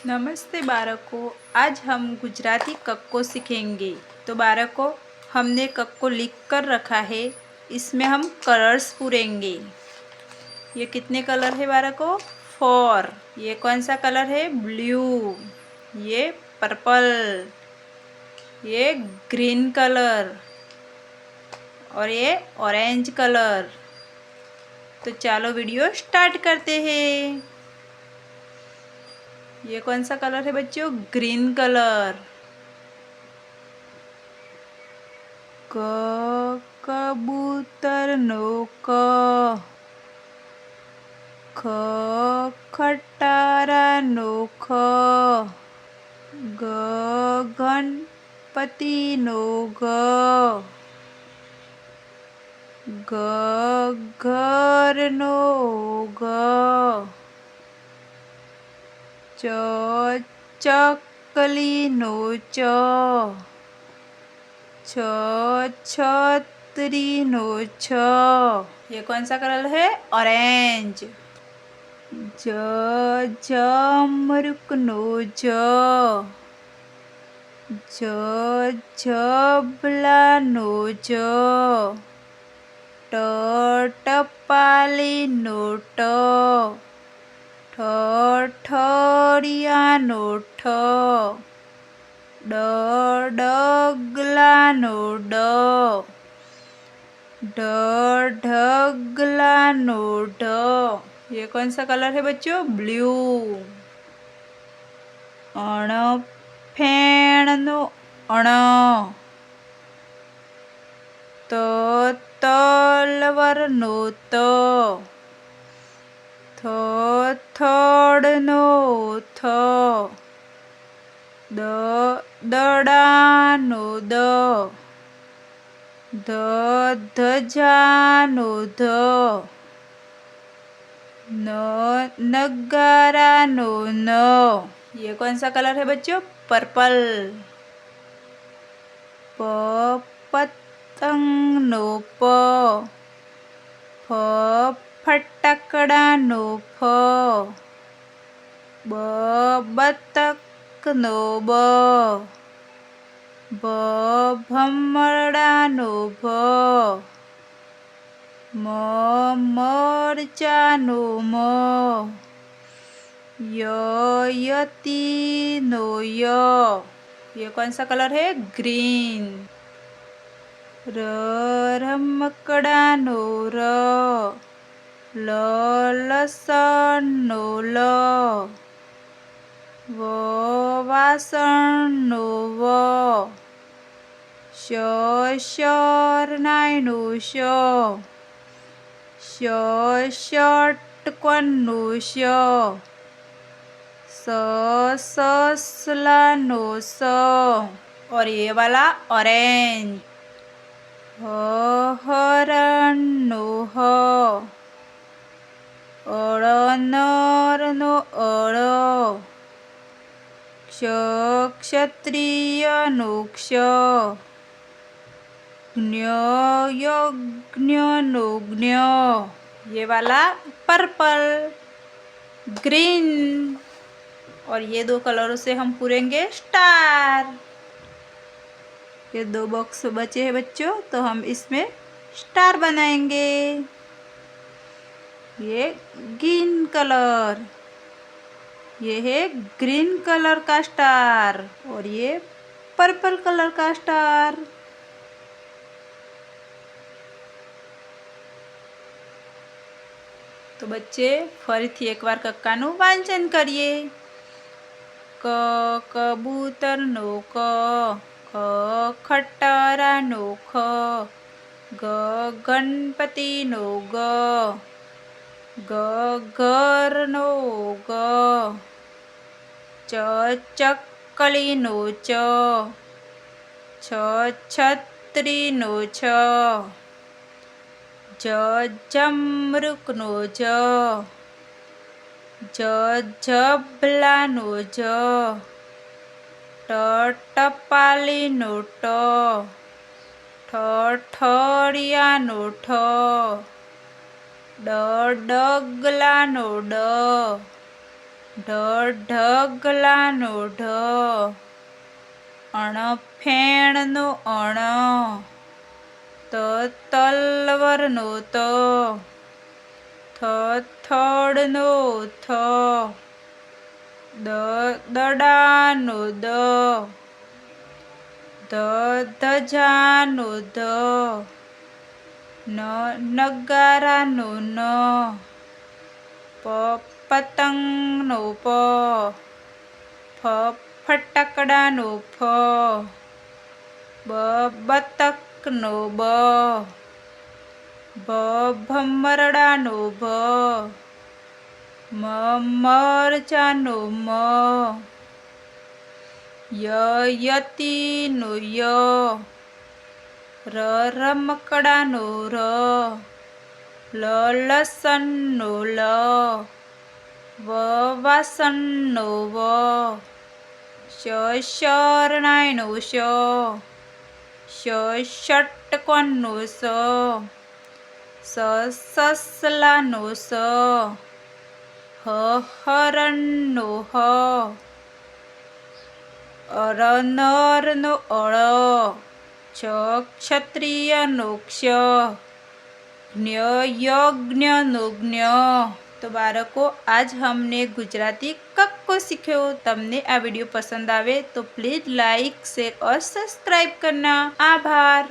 नमस्ते बालकों, आज हम गुजराती कक्को सीखेंगे। तो बालकों, हमने कक्को लिख कर रखा है। इसमें हम कलर्स पूरेंगे। ये कितने कलर है बालकों? 4। ये कौन सा कलर है? ब्लू। ये पर्पल। ये ग्रीन कलर और ये ऑरेंज कलर। तो चलो वीडियो स्टार्ट करते हैं। ये कौन सा कलर है बच्चों? Green colour. कबूतर नो क। ख खटारा नो ख। ग गणपति नो ग। ग घर नो ग। च चकली नो च। छ छतरी नो छ। ये कौन सा कलर है? ऑरेंज। ज जमरुक नो ज। झबला नो ज। टपाली नो ट। ठठरिया नो ठ। डगला नो ड। ढगला नो ढ। ये कौन सा कलर है बच्चों? ब्लू। अण फेण नो अण। तलवर नो त। थड़ नो थ। दड़ा नो द। धजा नो ध। नगारा नो न। ये कौन सा कलर है बच्चों? पर्पल। पतंग नो प। फटाकड़ा नो फ। बतक नो ब। भमरड़ा नो भ। मरचा नो म। यती नो य। ये कौन सा कलर है? ग्रीन। रमकड़ा नो र। लसन नो ल। वासण नो व। शरणाई नो श। षटकोण नो श। ससला नो स। और ये वाला ऑरेंज। हरण नो ह। अळनर नो अळ। क्षत्रिय नो क्ष। यज्ञ नो ज्ञ। ये वाला पर्पल, ग्रीन। और ये 2 कलरों से हम पूरेंगे स्टार। ये 2 बॉक्स बचे हैं बच्चों, तो हम इसमें स्टार बनाएंगे। ये ग्रीन कलर। ये है ग्रीन कलर का स्टार और ये पर्पल कलर का स्टार। तो बच्चे फरीथी एक बार कक्काનું વાંચન કરીએ। क कबूतर नो क। ख खटारा नो ख। ग गणपति नो ग। घर नो ग। चकली नो च। छतरी नो छ। जमरुक नो ज। झबला नो ज। टपाली नो ट। ठठरिया नो ठ। डगला नो ड। ઢગલાનો ઢ, ફેણનો અણ, તલવરનો ત, થડનો થ, દડાનો દ, ધજાનો ધ, નગારાનો ન, પતંગનો પ, ફટાકડાનો ફ, બતકનો બ, ભમરડાનો ભ, મરચાનો મ, યતીનો ય, રમકડાનો ર, લસણનો લ, વાસણનો વ, શરણાઈનો શ, ષટકોણનો સ, સસલાનો સ, હરણનો હ, નરનો અળ, ક્ષત્રિયનો ક્ષ, યજ્ઞનો જ્ઞ। તો બાળકો, આજ हमने गुजराती कक्को सीखो। તમને આ વિડીયો પસંદ આવે તો પ્લીઝ લાइक शेयर और सब्सक्राइब करना। आभार।